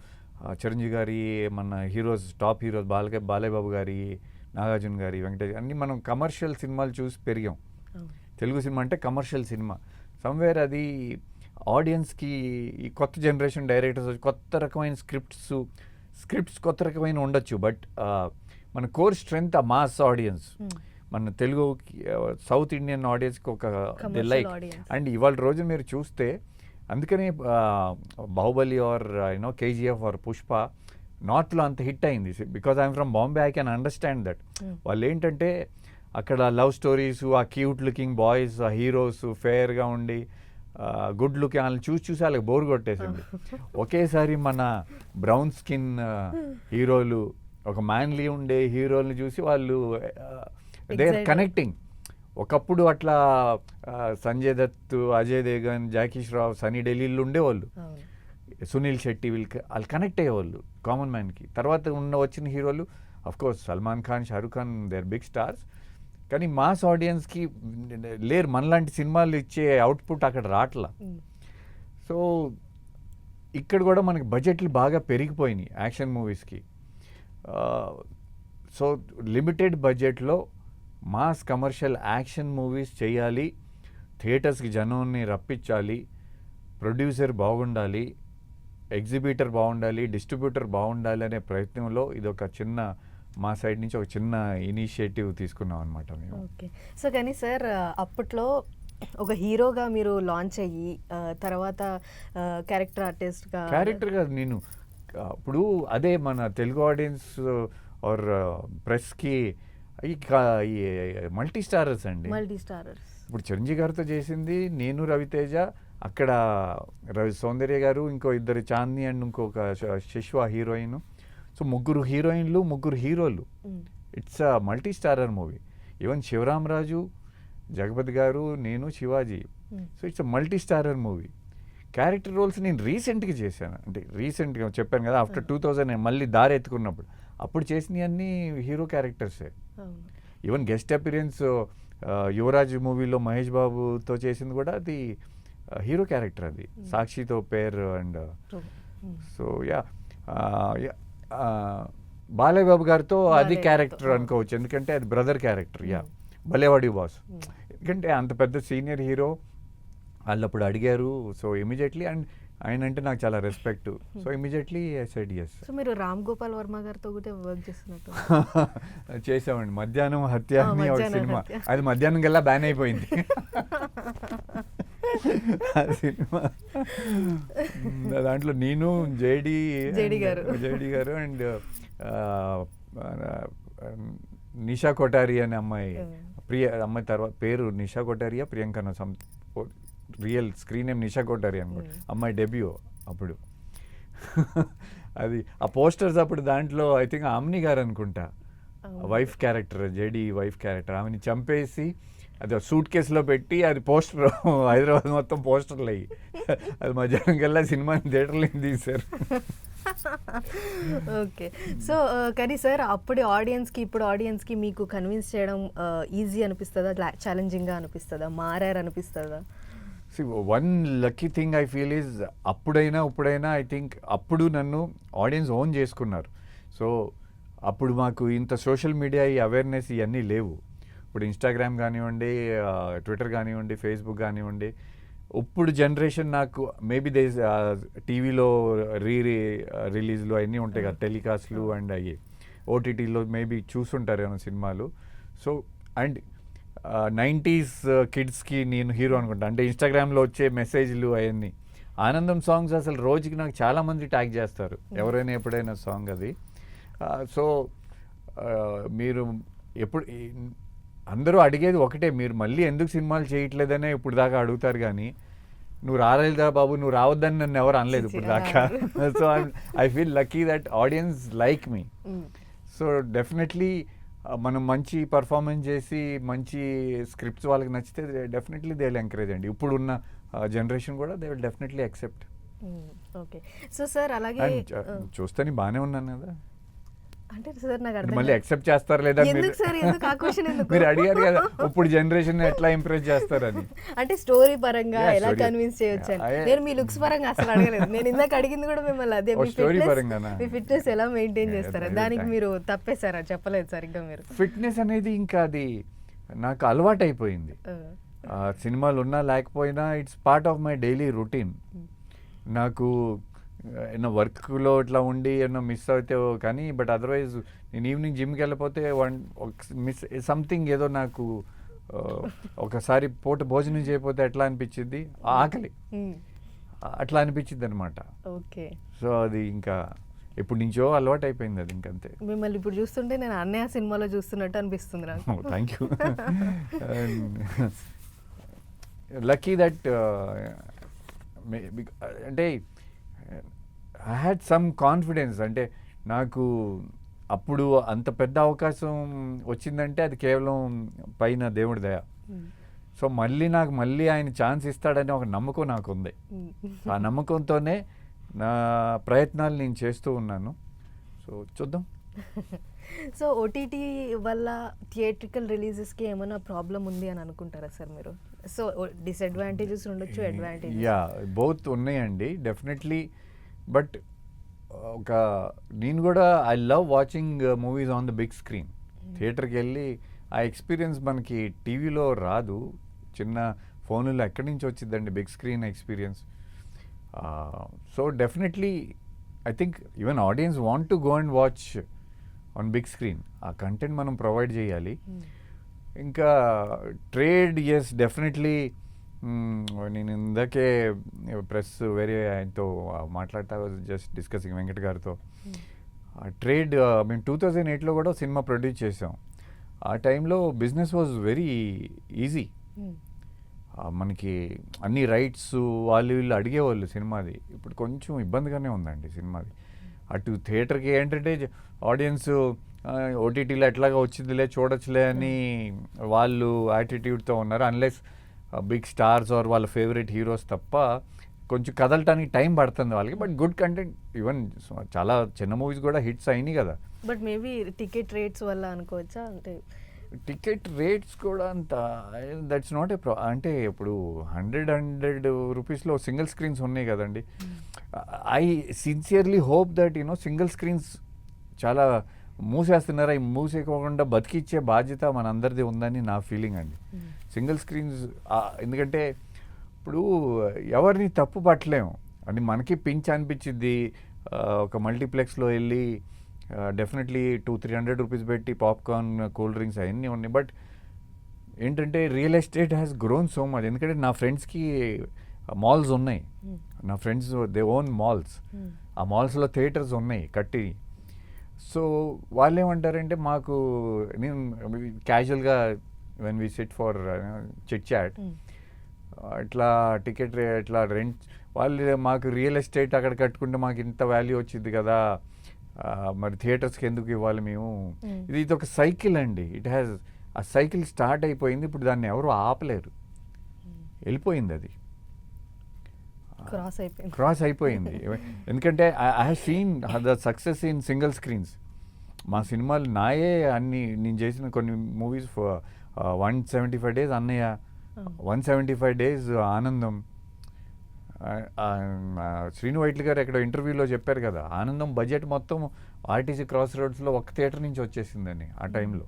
చిరంజీవి గారి, మన heroes, top heroes Balayya Babu గారి, నాగార్జున గారి, వెంకటేష్, అన్ని మనం కమర్షియల్ సినిమాలు చూసి పెరిగాం. తెలుగు సినిమా అంటే కమర్షియల్ సినిమా. సమ్వేర్ అది ఆడియన్స్కి, ఈ కొత్త జనరేషన్ డైరెక్టర్స్ కొత్త రకమైన స్క్రిప్ట్స్ కొత్త రకమైన ఉండొచ్చు. బట్ మన కోర్ స్ట్రెంగ్త్ ఆ మాస్ ఆడియన్స్. మన తెలుగు సౌత్ ఇండియన్ ఆడియన్స్కి ఒక లైక్. అండ్ ఇవాళ రోజు మీరు చూస్తే అందుకని Baahubali or KGF or Pushpa నార్త్లో అంత హిట్ అయింది. Because I'm from Bombay, I can understand that. వాళ్ళు ఏంటంటే అక్కడ లవ్ స్టోరీస్, ఆ క్యూట్ లుకింగ్ బాయ్స్, ఆ హీరోస్ ఫేర్గా ఉండి గుడ్ లుక్ వాళ్ళని చూసి వాళ్ళకి బోర్ కొట్టేసింది. ఒకేసారి మన బ్రౌన్ స్కిన్ హీరోలు, ఒక మ్యాన్లీ ఉండే హీరోల్ని చూసి వాళ్ళు దే ఆర్ కనెక్టింగ్. ఒకప్పుడు అట్లా సంజయ్ దత్, అజయ్ దేవగన్, జాకీ ష్రాఫ్, సనీ ఢిల్లీలో ఉండేవాళ్ళు, సునీల్ శెట్టి, వాళ్ళు కనెక్ట్ అయ్యేవాళ్ళు కామన్ మ్యాన్కి. తర్వాత వచ్చిన హీరోలు of course Salman Khan, Shahrukh Khan, they are big stars. కానీ మాస్ ఆడియన్స్కి లేరు, మనలాంటి సినిమాలు ఇచ్చే అవుట్పుట్ అక్కడ రావట్లా. సో ఇక్కడ కూడా మనకి బడ్జెట్లు బాగా పెరిగిపోయినాయి యాక్షన్ మూవీస్కి. సో లిమిటెడ్ బడ్జెట్లో మాస్ కమర్షియల్ యాక్షన్ మూవీస్ చేయాలి, థియేటర్స్కి జనాన్ని రప్పించాలి, ప్రొడ్యూసర్ బాగుండాలి, ఎగ్జిబిటర్ బాగుండాలి, డిస్ట్రిబ్యూటర్ బాగుండాలి అనే ప్రయత్నంలో ఇది ఒక చిన్న మా సైడ్ నుంచి ఒక చిన్న ఇనిషియేటివ్ తీసుకున్నాం అనమాట మేము. ఓకే. సో కానీ సార్ అప్పట్లో ఒక హీరోగా మీరు లాంచ్ అయ్యి తర్వాత క్యారెక్టర్ ఆర్టిస్ట్గా నేను ఇప్పుడు అదే మన తెలుగు ఆడియన్స్ ఆర్ ప్రెస్కి ఈ మల్టీ స్టారర్స్ అండి. ఇప్పుడు చిరంజీవి గారితో చేసింది నేను, రవితేజ, అక్కడ సౌందర్య గారు, ఇంకో ఇద్దరు చాందిని అండ్ ఇంకొక శిశ్వ హీరోయిన్. సో ముగ్గురు హీరోయిన్లు, ముగ్గురు హీరోలు. It's a multi starrer movie. Even Sivaramaraju, Jagapathi garu, నేను, Sivaji. So it's a multi starrer movie. Character roles నేను రీసెంట్గా చేశాను, అంటే రీసెంట్గా చెప్పాను కదా, ఆఫ్టర్ 2000 మళ్ళీ దారి ఎత్తుకున్నప్పుడు. అప్పుడు చేసినవి అన్నీ హీరో క్యారెక్టర్సే. ఈవెన్ గెస్ట్ అపిరియన్స్ యువరాజ్ మూవీలో మహేష్ బాబుతో చేసింది కూడా అది హీరో క్యారెక్టర్, అది సాక్షితో pair. And so Balayya Babu గారితో అది క్యారెక్టర్ అనుకోవచ్చు, ఎందుకంటే అది బ్రదర్ క్యారెక్టర్. భలేవాడి బాస్. ఎందుకంటే అంత పెద్ద సీనియర్ హీరో వాళ్ళు అప్పుడు అడిగారు. సో ఇమీడియట్లీ, అండ్ ఆయన అంటే నాకు చాలా respect. So immediately I said yes. So మీరు రామ్ గోపాల్ వర్మ గారితో కూడా వర్క్ చేస్తున్నట్టు చేసామండి. మధ్యాహ్నం హత్య అని ఒక సినిమా, అది మధ్యాహ్నం కల్లా బ్యాన్ అయిపోయింది ఆ సినిమా. దాంట్లో నేను, జేడి గారు అండ్ నిషా కొఠారి అనే అమ్మాయి, అమ్మాయి తర్వాత పేరు నిషా కొఠారియా ప్రియాంక, రియల్ స్క్రీన్ నేమ్ నిషా కొఠారి అనుకోండి. అమ్మాయి డెబ్యూ అప్పుడు. అది ఆ పోస్టర్స్ అప్పుడు దాంట్లో ఐ థింక్ ఆమ్ని గారు అనుకుంటా wife character, JD wife character, ఆమెని చంపేసి అది సూట్ కేసులో పెట్టి అది పోస్టర్ హైదరాబాద్ మొత్తం పోస్టర్లు అయ్యి అది మధ్యాహ్నం కల్లా సినిమాని థియేటర్లో తీశారు. ఓకే. సో కానీ సార్ అప్పుడు ఆడియన్స్కి ఇప్పుడు ఆడియన్స్కి మీకు కన్విన్స్ చేయడం ఈజీ అనిపిస్తుందా, ఛాలెంజింగ్గా అనిపిస్తుందా, మారారు అనిపిస్తుందా? One lucky thing I feel is ఇప్పుడైనా ఐ థింక్ అప్పుడు నన్ను ఆడియన్స్ ఓన్ చేసుకున్నారు. సో అప్పుడు మాకు ఇంత సోషల్ మీడియా ఈ అవేర్నెస్ ఇవన్నీ లేవు. ఇప్పుడు ఇన్స్టాగ్రామ్ కానివ్వండి, ట్విట్టర్ కానివ్వండి, ఫేస్బుక్ కానివ్వండి. ఇప్పుడు జనరేషన్ నాకు మేబీ టీవీలో రిలీజ్లు అవన్నీ ఉంటాయి కదా, టెలికాస్ట్లు అండ్ అయ్యి ఓటీటీలో మేబీ చూసుంటారేమో సినిమాలు. సో అండ్ 90s కిడ్స్కి నేను హీరో అనుకుంటా. అంటే ఇన్స్టాగ్రామ్లో వచ్చే మెసేజ్లు అవన్నీ. ఆనందం సాంగ్స్ అసలు రోజుకి నాకు చాలామంది ట్యాగ్ చేస్తారు, ఎవరైనా ఎప్పుడైనా సాంగ్ అది. సో మీరు ఎప్పుడు అందరూ అడిగేది ఒకటే, మీరు మళ్ళీ ఎందుకు సినిమాలు చేయట్లేదనే ఇప్పుడు దాకా అడుగుతారు. కానీ నువ్వు రాలేదా బాబు, నువ్వు రావద్దని నన్ను ఎవరు అనలేదు ఇప్పుడు దాకా. So I feel lucky that audience like me. So definitely మనం మంచి పర్ఫార్మెన్స్ చేసి మంచి స్క్రిప్ట్స్ వాళ్ళకి నచ్చితే డెఫినెట్లీ దే విల్ ఎంకరేజ్ అండి. ఇప్పుడున్న జనరేషన్ కూడా they will definitely accept. Okay. So sir అలాగే చూస్తాను బాగానే ఉన్నాను కదా, అంటే సార్ నాకు అర్థం మళ్ళీ యాక్సెప్ట్ చేస్తారు లేదా మీరు అడిగారు కదా, ఇప్పుడు జనరేషన్ ఎట్లా ఇంప్రెస్ చేస్తారని. అంటే స్టోరీ పరంగా ఎలా కన్విన్స్ చేయొచ్చు. నేను మీ లుక్స్ పరంగా అసలు అడగలేదు. నేను ఇందాక అడిగింది కూడా మిమ్మల్ని అదే, మీ ఫిట్నెస్ ఎలా మెయింటైన్ చేస్తారా, దానికి మీరు తప్పేశారా, చెప్పలేదు సరిగ్గా మీరు. ఫిట్నెస్ అనేది ఇంకా అది నాకు అలవాటు అయిపోయింది. సినిమాలు ఉన్నా లేకపోయినా it's part of my daily routine. నాకు ఏమన్నా వర్క్లో ఇట్లా ఉండి ఏమన్నా మిస్ అవుతే కానీ, బట్ అదర్వైజ్ నేను ఈవినింగ్ జిమ్కి వెళ్ళిపోతే మిస్ సంథింగ్ ఏదో నాకు ఒకసారి పూట భోజనం చేయకపోతే ఎట్లా అనిపించింది, ఆకలి అట్లా అనిపించింది అనమాట. ఓకే. సో అది ఇంకా ఎప్పటి నుంచో అలవాటు అయిపోయింది అది ఇంకంతే. మిమ్మల్ని ఇప్పుడు చూస్తుంటే నేను అన్నయ్య సినిమాలో చూస్తున్నట్టు అనిపిస్తుంది నాకు. Thank you. లక్కీ దట్ అంటే ఐ హ్యాడ్ సమ్ కాన్ఫిడెన్స్. అంటే నాకు అప్పుడు అంత పెద్ద అవకాశం వచ్చిందంటే అది కేవలం పైన దేవుడి దయ. సో నాకు మళ్ళీ ఆయన ఛాన్స్ ఇస్తాడని ఒక నమ్మకం నాకు ఉంది. ఆ నమ్మకంతోనే నా ప్రయత్నాలు నేను చేస్తూ ఉన్నాను. సో చూద్దాం. సో ఓటీటీ వల్ల థియేట్రికల్ రిలీజెస్కి ఏమైనా ప్రాబ్లం ఉంది అని అనుకుంటారా సార్ మీరు? సో డిసడ్వాంటేజెస్ ఉండొచ్చు, అడ్వాంటేజెస్. యా, బోత్ ఉన్నాయండి డెఫినెట్లీ. బట్ నేను కూడా I love watching movies on the big screen. థియేటర్కి వెళ్ళి ఆ ఎక్స్పీరియన్స్ మనకి టీవీలో రాదు. చిన్న ఫోన్లో ఎక్కడి నుంచి వచ్చిందండి big screen experience. So definitely I think even audience want to go and watch on big screen. ఆ కంటెంట్ మనం ప్రొవైడ్ చేయాలి. ఇంకా ట్రేడ్, ఎస్ డెఫినెట్లీ. నేను ఇందాకే ప్రెస్ వేరే ఆయనతో మాట్లాడతా, జస్ట్ డిస్కసింగ్ వెంకట్ గారితో. ట్రేడ్ మేము 2008లో కూడా సినిమా ప్రొడ్యూస్ చేసాం. ఆ టైంలో బిజినెస్ వాజ్ వెరీ ఈజీ. మనకి అన్ని రైట్స్ వీళ్ళు అడిగేవాళ్ళు సినిమాది. ఇప్పుడు కొంచెం ఇబ్బందిగానే ఉందండి సినిమాది. అటు థియేటర్కి ఏంటంటే ఆడియన్స్ ఓటీటీలో ఎట్లాగా వచ్చిందిలే చూడొచ్చులే అని వాళ్ళు యాటిట్యూడ్తో ఉన్నారు. అన్లెస్ బిగ్ స్టార్స్ ఆర్ వాళ్ళ ఫేవరెట్ హీరోస్ తప్ప కొంచెం కదలటానికి టైం పడుతుంది వాళ్ళకి. బట్ గుడ్ కంటెంట్, ఈవెన్ చాలా చిన్న మూవీస్ కూడా హిట్స్ అయినాయి కదా. బట్ మేబీ టికెట్ రేట్స్ వల్ల అనుకోవచ్చా? అంటే టికెట్ రేట్స్ కూడా అంత దట్స్ నాట్ ఏ అంటే ఇప్పుడు 100 రూపీస్లో సింగిల్ స్క్రీన్స్ ఉన్నాయి కదండి. I sincerely hope that single screens చాలా మూసేస్తున్నారు. అవి మూసేయకుండా బతికిచ్చే బాధ్యత మనందరిది ఉందని నా ఫీలింగ్ అండి. సింగిల్ స్క్రీన్స్ ఎందుకంటే ఇప్పుడు ఎవరిని తప్పు పట్టలేము అని మనకి పించ్ అనిపించింది. ఒక మల్టీప్లెక్స్లో వెళ్ళి డెఫినెట్లీ 200-300 రూపీస్ పెట్టి పాప్కార్న్, కూల్ డ్రింక్స్ అవన్నీ ఉన్నాయి. బట్ ఏంటంటే real estate has grown so much. ఎందుకంటే నా ఫ్రెండ్స్కి మాల్స్ ఉన్నాయి. నా ఫ్రెండ్స్ దే ఓన్ మాల్స్. ఆ మాల్స్లో థియేటర్స్ ఉన్నాయి కట్టి. సో వాళ్ళు ఏమంటారంటే మాకు, నేను క్యాజువల్గా when we sit for chit chat, ఇట్లా టికెట్ ఇట్లా రెంట్ వాళ్ళు మాకు రియల్ ఎస్టేట్ అక్కడ కట్టుకుంటే మాకు ఇంత వాల్యూ వచ్చింది కదా, మరి థియేటర్స్కి ఎందుకు ఇవ్వాలి మేము. ఇది ఒక సైకిల్ అండి. ఆ సైకిల్ స్టార్ట్ అయిపోయింది. ఇప్పుడు దాన్ని ఎవరు ఆపలేరు. వెళ్ళిపోయింది, అది క్రాస్ అయిపోయింది. ఎందుకంటే I have seen the success in single screens. మా సినిమాలు నాయే అన్ని, నేను చేసిన కొన్ని మూవీస్ 175 days అన్నయ్య, 175 days ఆనందం. శ్రీను వైట్ల గారు ఎక్కడో ఇంటర్వ్యూలో చెప్పారు కదా, ఆనందం బడ్జెట్ మొత్తం ఆర్టీసీ క్రాస్ రోడ్స్లో ఒక్క థియేటర్ నుంచి వచ్చేసిందని ఆ టైంలో,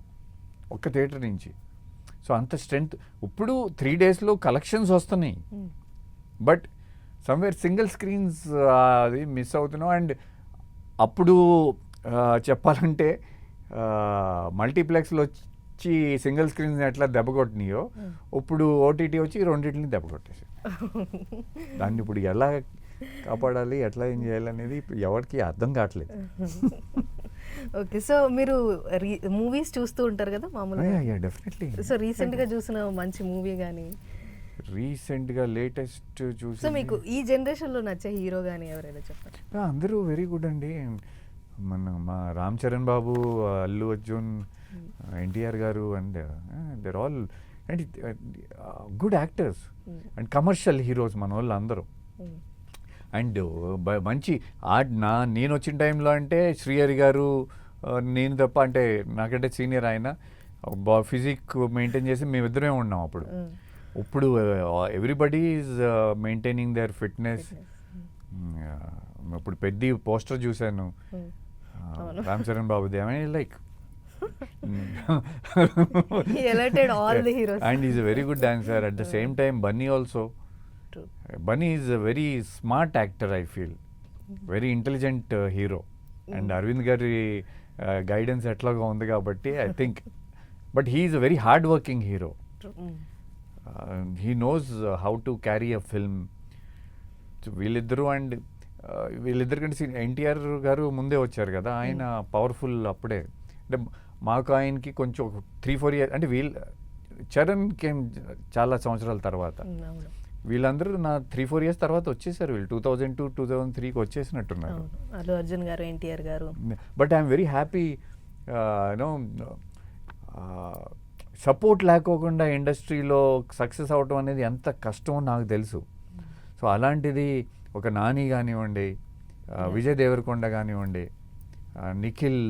ఒక్క థియేటర్ నుంచి. సో అంత స్ట్రెంగ్త్. ఇప్పుడు 3 daysలో కలెక్షన్స్ వస్తున్నాయి. బట్ సమ్వేర్ సింగిల్ స్క్రీన్స్ అది మిస్ అవుతున్నాం. అండ్ అప్పుడు చెప్పాలంటే మల్టీప్లెక్స్లో వచ్చి సింగిల్ స్క్రీన్స్ ఎట్లా దెబ్బ కొట్టినాయో, ఇప్పుడు ఓటీటీ వచ్చి రెండింటిని దెబ్బ కొట్టేసి దాన్ని ఇప్పుడు ఎలా కాపాడాలి, ఎట్లా ఏం చేయాలనేది ఎవరికి అర్థం కావట్లేదు. ఓకే, సో మీరు మూవీస్ చూస్తూ ఉంటారు కదా మామూలుగా? డెఫినెట్లీ. సో రీసెంట్గా చూసిన మంచి మూవీ కానీ, రీసెంట్గా లేటెస్ట్ చూసి, సో మీకు ఈ జనరేషన్లో నచ్చే హీరో కానీ ఎవరైనా చెప్పండి. అందరూ వెరీ గుడ్ అండి. మా రామ్ చరణ్ బాబు, Allu Arjun, NTR garu, and they're all and good actors and commercial heroes మన వాళ్ళు అందరూ. అండ్ మంచి నేను వచ్చిన టైంలో అంటే శ్రీహరి గారు, నేను తప్ప, అంటే నాకంటే సీనియర్ ఆయన, ఫిజిక్ మెయింటైన్ చేసి మేమిద్దరమే ఉన్నాం అప్పుడు. ఇప్పుడు everybody is maintaining their fitness. ఇప్పుడు పెద్ద పోస్టర్ చూశాను రామ్ చరణ్ బాబుది, like and is a very good dancer. At the same time Bunny also. Bunny is a very smart actor, I feel very intelligent hero. And Aravind గారి గైడెన్స్ ఎట్లాగా ఉంది కాబట్టి I think. But he is a very hard working hero. He knows how to carry a film. వీళ్ళిద్దరూ. And వీళ్ళిద్దరికంటే ఎన్టీఆర్ గారు ముందే వచ్చారు కదా, ఆయన పవర్ఫుల్ అప్పుడే. అంటే మాకు ఆయనకి కొంచెం ఒక 3-4 ఇయర్స్ అంటే చరణ్ కేమ్ చాలా సంవత్సరాల తర్వాత. అవును. వీళ్ళందరూ నా 3-4 ఇయర్స్ తర్వాత వచ్చేసారు. వీళ్ళు 2002-2003కి వచ్చేసినట్టున్నారు. అవును. అల్లు అర్జున్ గారు, ఎన్టీఆర్ గారు. But I'm very happy. You know support లేకోకుండా ఇండస్ట్రీలో సక్సెస్ అవటం అనేది ఎంత కష్టమో నాకు తెలుసు. సో అలాంటిది ఒక నాని కానివ్వండి, విజయ్ దేవరకొండ కానివ్వండి, నిఖిల్,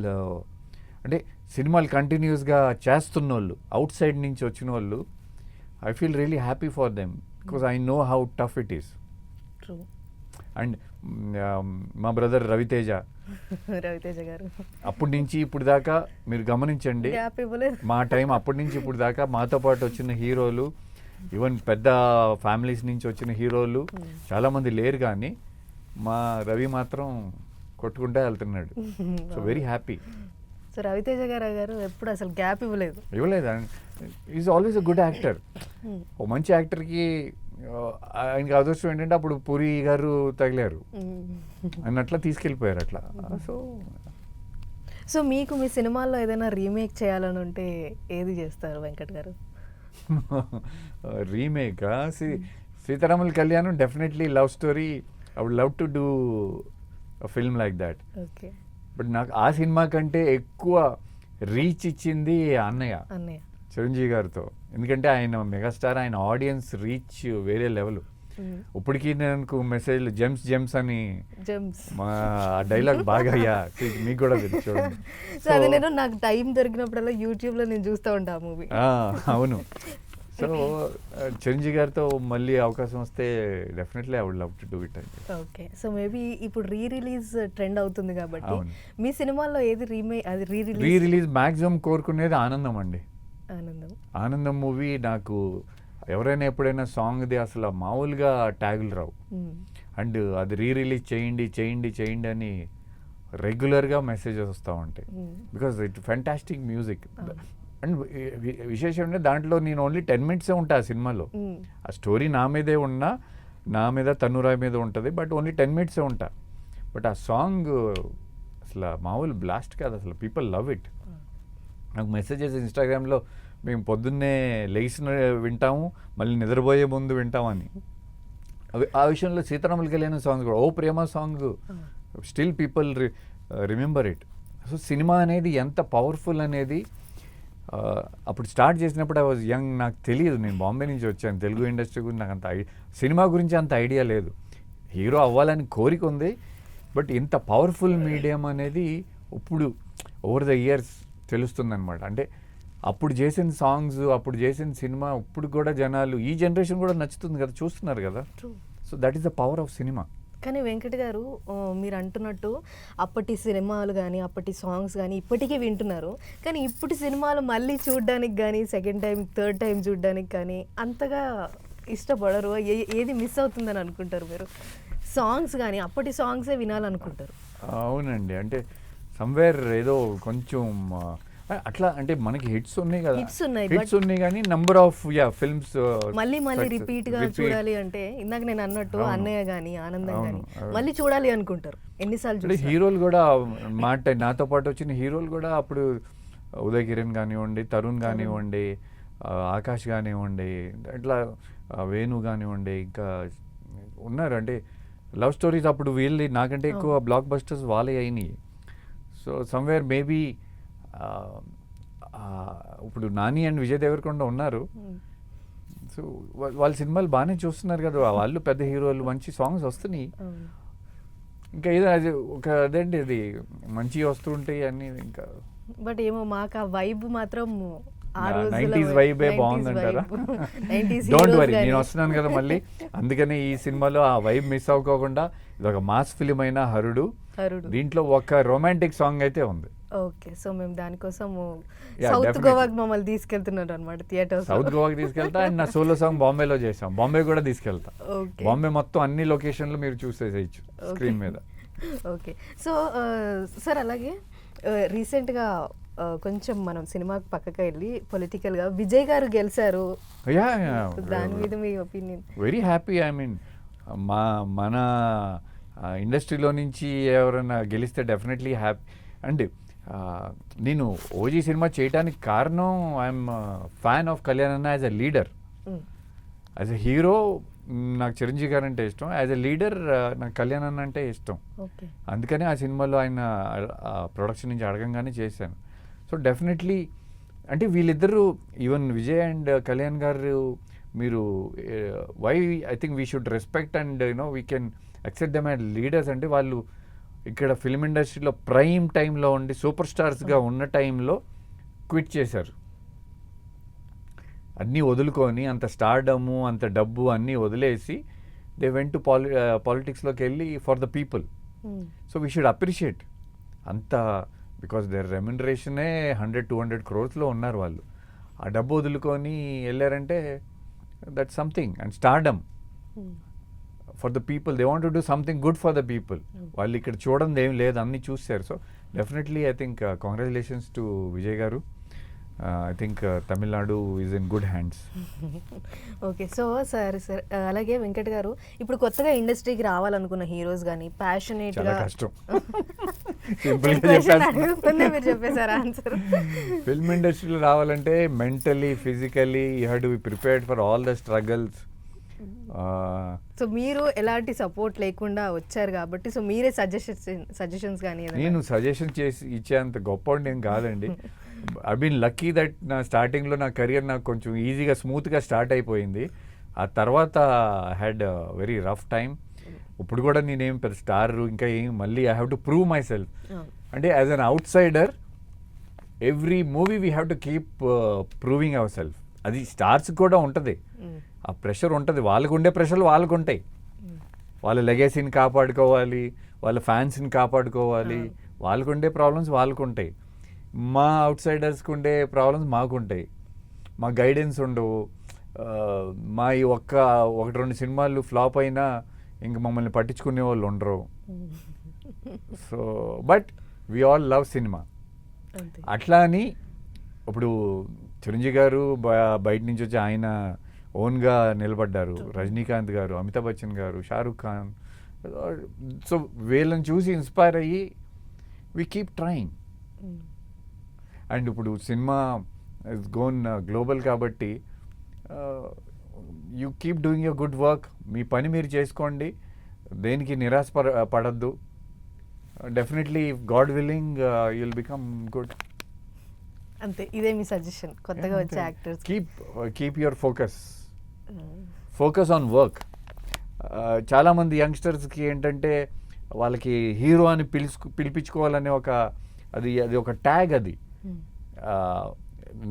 అంటే సినిమాలు కంటిన్యూస్గా చేస్తున్న వాళ్ళు, అవుట్ సైడ్ నుంచి వచ్చిన వాళ్ళు, I feel really happy for them because I know how tough it is. True. And మా బ్రదర్ రవితేజ గారు అప్పటి నుంచి ఇప్పుడు దాకా మీరు గమనించండి, గ్యాప్ ఇవ్వలేదు. మా టైం అప్పటి నుంచి ఇప్పుడు దాకా మాతో పాటు వచ్చిన హీరోలు, ఈవెన్ పెద్ద ఫ్యామిలీస్ నుంచి వచ్చిన హీరోలు చాలామంది లేరు, కానీ మా రవి మాత్రం కొట్టుకుంటే వెళ్తున్నాడు. So very happy. So Ravi Teja గారు ఎప్పుడు అసలు గ్యాప్ ఇవ్వలేదు. Is always a good actor. ఓ మంచి యాక్టర్కి ఆయనకి అదృష్టం ఏంటంటే అప్పుడు పూరి గారు తగిలారు అన్నట్లా తీసుకెళ్ళిపోయారు అట్లా. సో మీకు మీ సినిమాల్లో ఏదైనా రీమేక్ చేయాలని ఉంటే ఏది చేస్తారు వెంకట్ గారు? Remake Seetharamula Kalyanam definitely love story. I would love to do film like that. Okay. But నాకు ఆ సినిమా కంటే ఎక్కువ రీచ్ ఇచ్చింది అన్నయ్య చిరంజీవి గారితో. ఎందుకంటే ఆయన మెగాస్టార్, ఆయన ఆడియన్స్ రీచ్ వేరే లెవెల్. ఇప్పటికీ నాకు మెసేజ్లు జెమ్స్ అని మా డైలాగ్ బాగా మీకు కూడా తెలుసు చూడండి. సో అది నేను నాకు టైం దొరికినప్పుడల్లా యూట్యూబ్లో నేను చూస్తూ ఉంటా మూవీ. అవును. సో చిరంజీవి గారితో మళ్ళీ అవకాశం వస్తే definitely I would love to do it. Okay. So maybe ఇప్పుడు రిలీజ్ ట్రెండ్ అవుతుంది కాబట్టి మీ సినిమాల్లో ఏది రిలీజ్ మ్యాక్సిమం కోరుకునేది ఆనందం అండి. ఆనందం మూవీ నాకు ఎవరైనా ఎప్పుడైనా సాంగ్ది అసలు మామూలుగా ట్యాగులు రావు. అండ్ అది రిలీజ్ చేయండి అని రెగ్యులర్గా మెసేజెస్ వస్తూ ఉంటాయి. Because it fantastic music. And విశేషం అంటే దాంట్లో నేను ఓన్లీ 10 minutes ఉంటా ఆ సినిమాలో. ఆ స్టోరీ నా మీదే ఉన్నా, నా మీద తన్నురాయ్ మీద ఉంటుంది, బట్ ఓన్లీ 10 minutes ఉంటా. బట్ ఆ సాంగ్ అసలు మామూలు బ్లాస్ట్ కాదు అసలు. People love it. నాకు మెసేజెస్ ఇన్స్టాగ్రామ్లో మేము పొద్దున్నే లేచిన వింటాము, మళ్ళీ నిద్రపోయే ముందు వింటామని. ఆ విషయంలో సీతారాముల కళ్యాణం సాంగ్ కూడా, ఓ ప్రేమ song, still people remember it. So సినిమా అనేది ఎంత పవర్ఫుల్ అనేది అప్పుడు స్టార్ట్ చేసినప్పుడు ఐ వాజ్ యంగ్. నాకు తెలియదు, నేను బాంబే నుంచి వచ్చాను. తెలుగు ఇండస్ట్రీ గురించి నాకు అంత సినిమా గురించి అంత ఐడియా లేదు. హీరో అవ్వాలని కోరిక ఉంది, బట్ ఇంత పవర్ఫుల్ మీడియం అనేది ఇప్పుడు ఓవర్ ద ఇయర్స్ తెలుస్తుందన్నమాట. అంటే అప్పుడు చేసిన సాంగ్స్, అప్పుడు చేసిన సినిమా ఇప్పుడు కూడా జనాలు, ఈ జనరేషన్ కూడా నచ్చుతుంది కదా, చూస్తున్నారు కదా. So that is the power of cinema. కానీ వెంకట్ గారు మీరు అంటున్నట్టు అప్పటి సినిమాలు కానీ అప్పటి సాంగ్స్ కానీ ఇప్పటికీ వింటున్నారు, కానీ ఇప్పటి సినిమాలు మళ్ళీ చూడడానికి కానీ సెకండ్ టైం థర్డ్ టైం చూడడానికి కానీ అంతగా ఇష్టపడరు. ఏది మిస్ అవుతుందని అనుకుంటారు మీరు? సాంగ్స్ కానీ అప్పటి సాంగ్సే వినాలనుకుంటారు. అవునండి. అంటే సమ్వేర్ ఏదో కొంచెం అట్లా, అంటే మనకి హిట్స్ ఉన్నాయి కదా, హిట్స్ ఉన్నాయి కానీ నంబర్ ఆఫ్ ఫిల్మ్స్ మళ్ళీ రిపీట్ గా చూడాలి అంటే ఇందాక నేను అన్నట్టు అన్నయ్య గానీ ఆనందం గానీ మళ్ళీ చూడాలి అనుకుంటారు. ఎన్నిసార్లు చూడాలి. హీరోలు కూడా నాతో పాటు వచ్చిన హీరోలు కూడా అప్పుడు ఉదయ్ కిరణ్ కానివ్వండి, తరుణ్ కానివ్వండి, ఆకాష్ కానివ్వండి, ఇట్లా వేణు కానివ్వండి, ఇంకా ఉన్నారు. అంటే లవ్ స్టోరీస్ అప్పుడు వీళ్ళు నాకంటే ఎక్కువ బ్లాక్ బస్టర్స్ వాళ్ళే అయినాయి. సో సమ్వేర్ మేబీ ఇప్పుడు నాని అండ్ విజయ్ దేవరకొండ ఉన్నారు. సో వాళ్ళ సినిమాలు బాగానే చూస్తున్నారు కదా, వాళ్ళు పెద్ద హీరోలు, మంచి సాంగ్స్ వస్తున్నాయి. ఇంకా ఏదో అది ఒక అదేంటి, అది మంచిగా వస్తుంటాయి అన్నీ. ఇంకా బట్ ఏమో మాకు ఆ వైబ్ మాత్రం 90s వైబే బాగుందంటారా? డోంట్ వరీ, నేను వస్తున్నాను కదా మళ్ళీ. అందుకనే ఈ సినిమాలో ఆ వైబ్ మిస్ అవ్వకోకుండా ఇది ఒక మాస్ ఫిలిం అయిన హరుడు, దీంట్లో ఒక రొమాంటిక్ సాంగ్ అయితే ఉంది. ఓకే. సో మేము దానికోసం సౌత్ గోవాకి మమ్మల్ని తీసుకెళ్తున్నారు అనమాట థియేటర్. సౌత్ గోవాకి తీసుకెళ్తా. అండ్ నా సోలో సాంగ్ బాంబేలో చేసాం, బాంబే కూడా తీసుకెళ్తా. బాంబే మొత్తం అన్ని లొకేషన్లు మీరు చూసేసేయచ్చు స్క్రీన్ మీద. ఓకే. సో సార్ అలాగే రీసెంట్గా కొంచెం మనం సినిమాకి పక్కకి వెళ్ళి పొలిటికల్గా విజయ్ గారు గెలిచారు, దాని మీద మీ opinion? Very happy. I mean మన ఇండస్ట్రీలో నుంచి ఎవరైనా గెలిస్తే డెఫినెట్లీ హ్యాపీ. అండ్ నేను ఓజీ సినిమా చేయడానికి కారణం ఐఎమ్ ఫ్యాన్ ఆఫ్ కళ్యాణ్ అన్న as a leader. As a hero నాకు చిరంజీవి గారు అంటే ఇష్టం, యాజ్ ఎ లీడర్ నాకు కళ్యాణ్ అన్న అంటే ఇష్టం. అందుకని ఆ సినిమాలో ఆయన ప్రొడక్షన్ నుంచి అడగంగానే చేశాను. సో డెఫినెట్లీ అంటే వీళ్ళిద్దరూ ఈవెన్ విజయ్ అండ్ కళ్యాణ్ గారు మీరు why I think we should respect and you know we can accept them as leaders. అంటే వాళ్ళు ఇక్కడ ఫిల్మ్ ఇండస్ట్రీలో ప్రైమ్ టైంలో ఉండి సూపర్ స్టార్స్గా ఉన్న టైంలో క్విట్ చేశారు. అన్నీ వదులుకొని అంత స్టార్డము అంత డబ్బు అన్నీ వదిలేసి దే వెంట్ టు పాలిటిక్స్లోకి వెళ్ళి for the people. So we should appreciate అంత, బికాస్ దేర్ రెమ్యునరేషనే 100-200 crores ఉన్నారు వాళ్ళు. ఆ డబ్బు వదులుకొని వెళ్ళారంటే that something. And stardom for the people, they want to do something good for the people. వాళ్ళు ఇక్కడ చూడండి ఏం లేదు, అన్నీ చూస్తారు. So definitely I think congratulations to Vijay గారు. I think Tamil Nadu is in good hands. Okay. So sir అలాగే వెంకట్ గారు, ఇప్పుడు కొత్తగా ఇండస్ట్రీకి రావాలనుకున్న హీరోస్ కానీ ప్యాషనేట్గా కష్టం మీరు చెప్పేశారు ఆన్సర్. ఫిల్మ్ ఇండస్ట్రీలో రావాలంటే mentally physically you have to be prepared for all the struggles. So మీరు ఎలాంటి సపోర్ట్ లేకుండా వచ్చారు కాబట్టి సో మీరే సజెషన్స్ కానీ నేను సజెషన్ చేసి ఇచ్చేంత గొప్ప ఏం కాదండి. ఐ బీన్ లక్కీ దట్ నా స్టార్టింగ్లో నా కెరియర్ నాకు కొంచెం ఈజీగా స్మూత్గా స్టార్ట్ అయిపోయింది. ఆ తర్వాత హ్యాడ్ వెరీ రఫ్ టైం. ఇప్పుడు కూడా నేనేం పెద్ద స్టార్ ఇంకా ఏం మళ్ళీ I have to prove myself. అంటే as an outsider every movie we have to keep proving ourself. అది స్టార్స్ కూడా ఉంటుంది, ఆ ప్రెషర్ ఉంటుంది. వాళ్ళకు ఉండే ప్రెషర్లు వాళ్ళకు ఉంటాయి. వాళ్ళ లెగసీని కాపాడుకోవాలి, వాళ్ళ ఫ్యాన్స్ని కాపాడుకోవాలి, వాళ్ళకు ఉండే ప్రాబ్లమ్స్ వాళ్ళకు ఉంటాయి. మా అవుట్ సైడర్స్కి ఉండే ప్రాబ్లమ్స్ మాకుంటాయి. మా గైడెన్స్ ఉండవు. మా ఈ 1-2 సినిమాలు ఫ్లాప్ అయినా ఇంక మమ్మల్ని పట్టించుకునే వాళ్ళు ఉండరు. So but we all love cinema. అట్లా అని ఇప్పుడు చిరంజీవి గారు బయట నుంచి వచ్చి ఆయన ఓన్గా నిలబడ్డారు, రజనీకాంత్ గారు, అమితాబ్ బచ్చన్ గారు, షారూక్ ఖాన్. సో వీళ్ళని చూసి ఇన్స్పైర్ అయ్యి వీ కీప్ ట్రయింగ్. అండ్ ఇప్పుడు సినిమా ఇస్ గోన్ గ్లోబల్ కాబట్టి you keep doing your good work. మీ పని మీరు చేసుకోండి, దేనికి నిరాశ పడద్దు. Definitely if God willing you will become good. అంతే, ఇదే మీ సజెషన్ కొత్తగా వచ్చే actors. Keep your focus on work. చాలామంది యంగ్స్టర్స్కి ఏంటంటే వాళ్ళకి హీరో అని పిలిపించుకోవాలనే అది ఒక ట్యాగ్. అది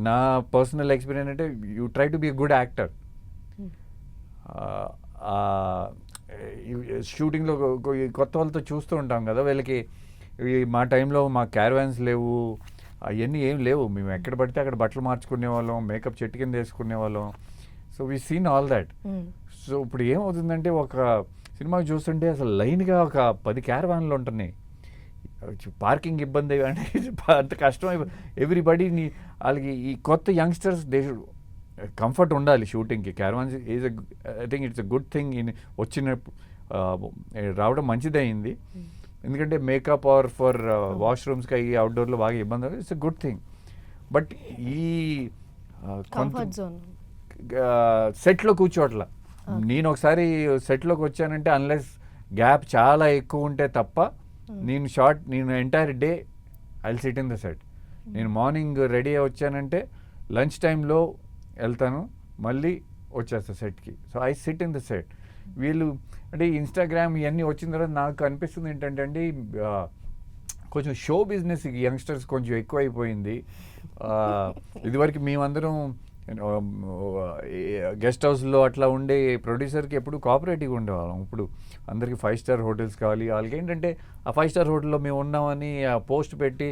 నా పర్సనల్ ఎక్స్పీరియన్స్ అంటే you try to be a good actor. షూటింగ్లో కొత్త వాళ్ళతో చూస్తూ ఉంటాం కదా, వీళ్ళకి మా టైంలో మా క్యారవాన్స్ లేవు, అవన్నీ ఏం లేవు. మేము ఎక్కడ పడితే అక్కడ బట్టలు మార్చుకునే వాళ్ళం, మేకప్ చెట్టు కింద వేసుకునే వాళ్ళం. So we seen all that. So ఇప్పుడు ఏమవుతుందంటే ఒక సినిమా చూస్తుంటే అసలు లైన్గా ఒక 10 క్యారవాన్లు ఉంటున్నాయి. పార్కింగ్ ఇబ్బంది అంటే అంత కష్టం అయిపోయింది. ఎవ్రీబడీని వాళ్ళకి ఈ కొత్త యంగ్స్టర్స్ దే షుడ్ కంఫర్ట్ ఉండాలి షూటింగ్కి. Caravans is I think it's a good thing. రావడం మంచిదయింది. ఎందుకంటే మేకప్ ఆర్ ఫర్ వాష్రూమ్స్కి అయ్యి అవుట్డోర్లో బాగా ఇబ్బంది, it's a good thing. But ఈ సెట్లో కూర్చోట్ల. నేను ఒకసారి సెట్లోకి వచ్చానంటే అన్లెస్ గ్యాప్ చాలా ఎక్కువ ఉంటే తప్ప నేను entire day I will SIT in the set. నేను మార్నింగ్ రెడీ అయ్యి వచ్చానంటే లంచ్ టైంలో వెళ్తాను, మళ్ళీ వచ్చేస్తా సెట్కి. So I SIT in the set. వీళ్ళు అంటే ఇన్స్టాగ్రామ్ ఇవన్నీ వచ్చిన తర్వాత నాకు అనిపిస్తుంది ఏంటంటే అండి, కొంచెం షో బిజినెస్ యంగ్స్టర్స్ కొంచెం ఎక్కువైపోయింది. ఇదివరకు మేమందరం గెస్ట్ హౌస్లో అట్లా ఉండే ప్రొడ్యూసర్కి ఎప్పుడు కోఆపరేటివ్గా ఉండేవాళ్ళం. ఇప్పుడు అందరికీ 5-star హోటల్స్ కావాలి. వాళ్ళకి ఏంటంటే ఆ 5-star హోటల్లో మేము ఉన్నామని ఆ పోస్ట్ పెట్టి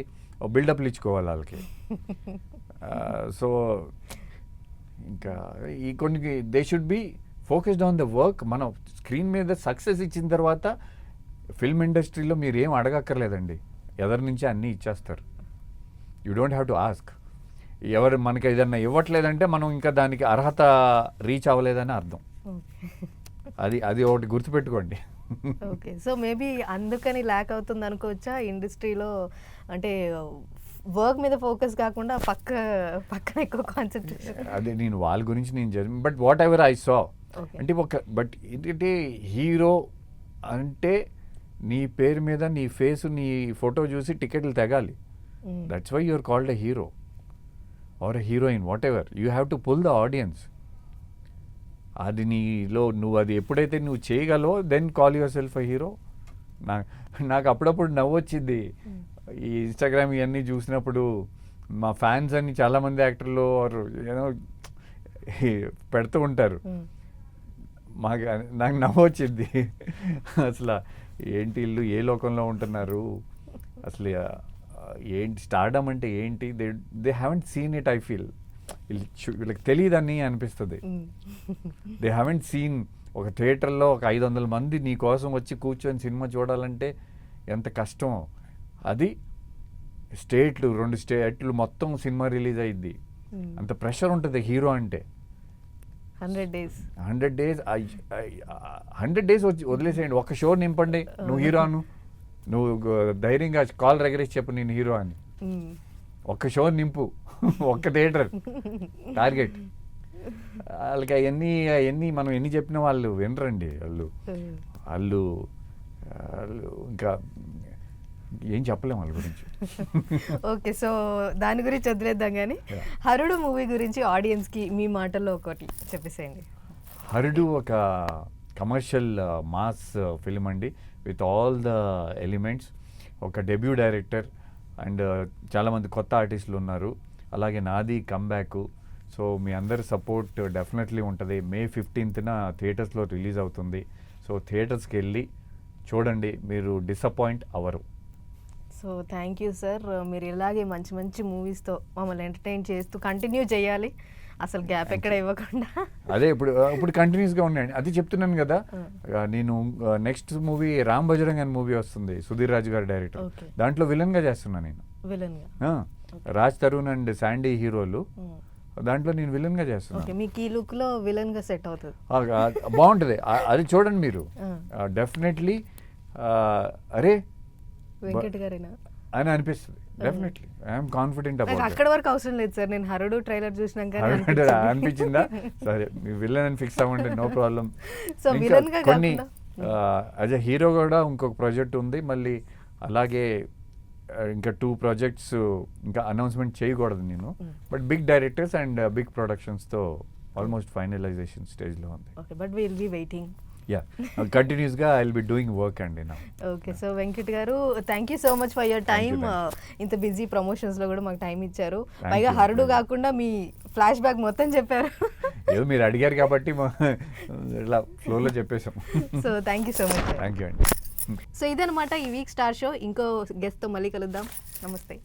బిల్డప్లు ఇచ్చుకోవాలి వాళ్ళకి. సో ఇంకా ఈ కొన్ని they should be focused on the work. మనం స్క్రీన్ మీద సక్సెస్ ఇచ్చిన తర్వాత ఫిల్మ్ ఇండస్ట్రీలో మీరు ఏం అడగక్కర్లేదండి, ఎదరి నుంచి అన్నీ ఇచ్చేస్తారు. You don't have to ask. ఎవరు మనకి ఏదన్నా ఇవ్వట్లేదంటే మనం ఇంకా దానికి అర్హత రీచ్ అవ్వలేదని అర్థం. అది ఒకటి గుర్తుపెట్టుకోండి. ఓకే. సో మేబీ అందుకని ల్యాక్ అవుతుంది అనుకోవచ్చా ఇండస్ట్రీలో? అంటే వర్క్ మీద ఫోకస్ కాకుండా పక్కన ఎక్కువ కాన్సంట్రేషన్. అదే నేను వాళ్ళ గురించి నేను judge, but what ever I saw okay. అంటే బట్ ఏంటంటే హీరో అంటే నీ పేరు మీద నీ ఫేస్ నీ ఫోటో చూసి టికెట్లు తెగాలి. That's why you are called a hero or a heroine, whatever. You have to pull the audience. అది నీలో నువ్వు అది ఎప్పుడైతే నువ్వు చేయగలవో then call yourself a hero. నాకు అప్పుడప్పుడు నవ్వు వచ్చింది ఈ ఇన్స్టాగ్రామ్ ఇవన్నీ చూసినప్పుడు. మా ఫ్యాన్స్ అని చాలామంది యాక్టర్లు ఏదో పెడుతూ ఉంటారు. నాకు నవ్వు వచ్చింది. అసలు ఏంటి ఇల్లు ఏ లోకంలో ఉంటున్నారు అసలు, ఏంటి స్టార్డమ్ అంటే ఏంటి, they haven't seen it. I feel వీళ్ళకి తెలియదని అనిపిస్తుంది. దే హ్యావెంట్ సీన్ ఒక థియేటర్లో ఒక 500 మంది నీ కోసం వచ్చి కూర్చొని సినిమా చూడాలంటే ఎంత కష్టం. అది స్టేట్లు 2 స్టేట్లు మొత్తం సినిమా రిలీజ్ అయ్యిద్ది. అంత ప్రెషర్ ఉంటుంది హీరో అంటే. 100 days 100 days వచ్చి వదిలేసేయండి. ఒక షో నింపండి, నువ్వు హీరోను, నువ్వు ధైర్యంగా కాల్ రెగరేసి చెప్పు నేను హీరో అని. ఒక్క షో నింపు, ఒక్క థియేటర్ టార్గెట్. వాళ్ళకి అవన్నీ మనం ఎన్ని చెప్పినా వాళ్ళు వినరండి. వాళ్ళు ఇంకా ఏం చెప్పలేము వాళ్ళ గురించి. ఓకే. సో దాని గురించి వదిలేద్దాం కానీ హరుడు మూవీ గురించి ఆడియన్స్కి మీ మాటల్లో ఒకటి చెప్పేసేయండి. హరుడు ఒక కమర్షియల్ మాస్ ఫిల్మ్ అండి, విత్ ఆల్ ద ఎలిమెంట్స్. ఒక డెబ్యూ డైరెక్టర్ అండ్ చాలామంది కొత్త ఆర్టిస్టులు ఉన్నారు. అలాగే నాది కమ్బ్యాక్. సో మీ అందరి సపోర్ట్ డెఫినెట్లీ ఉంటుంది. May 15th థియేటర్స్లో రిలీజ్ అవుతుంది. సో థియేటర్స్కి వెళ్ళి చూడండి, మీరు డిసప్పాయింట్ అవ్వరు. So thank you sir. మీరు ఇలాగే మంచి మంచి మూవీస్తో మమ్మల్ని ఎంటర్టైన్ చేస్తూ కంటిన్యూ చేయాలి, అసలు గ్యాప్ ఎక్కడ ఇవ్వకుండా. అదే ఇప్పుడు కంటిన్యూస్గా ఉన్నాయండి. అది చెప్తున్నాను కదా. నేను నెక్స్ట్ మూవీ రామ్ బజరంగ్ అనే మూవీ వస్తుంది, సుధీర్ రాజు గారి డైరెక్టర్. దాంట్లో విలన్గా చేస్తున్నాను నేను. విలన్గా రాజ్ తరుణ్ అండ్ శాండీ హీరోలు, దాంట్లో నేను విలన్గా చేస్తున్నాను. మీకు ఈ లుక్లో విలన్గా సెట్ అవుతుంది, బాగుంటుంది. అది చూడండి మీరు, డెఫినెట్లీ అరే వెంకట్ గారేనా అని అనిపిస్తుంది. Definitely I'm confident about. అక్కడ వరకు అవసరం లేదు సార్, నేను హరుడు ట్రైలర్ చూసినాక అనిపించిందా? సరే, మీ విలన్ అని ఫిక్స్ అవ్వండి, నో ప్రాబ్లం. సో విలన్ గా కొన్ని యాజ్ ఎ హీరో కూడా ఇంకొక ప్రాజెక్ట్ ఉంది మళ్ళీ. అలాగే ఇంకా 2 ప్రాజెక్ట్స్ ఇంకా అనౌన్స్మెంట్ చేయకూడదు నేను, but big directors and big ప్రొడక్షన్స్తో ఆల్మోస్ట్ ఫైనలైజేషన్ స్టేజ్లో ఉంది. Okay, but will be waiting. కంటిన్యూస్గా I will be doing work అండి నా. ఓకే. సో వెంకట్ గారు, thank you so much for your time. ఇంత బిజీ ప్రమోషన్స్లో కూడా మాకు టైం ఇచ్చారు. పైగా హరుడు కాకుండా మీ ఫ్లాష్ బ్యాక్ మొత్తం చెప్పారు. ఏదో మీరు అడిగారు కాబట్టి ఇలా ఫ్లోలో చెప్పేశాం. So thank you so much. Thank you అండి. సో ఇదనమాట ఈ వీక్ స్టార్ షో. ఇంకో గెస్ట్తో మళ్ళీ కలుద్దాం. నమస్తే.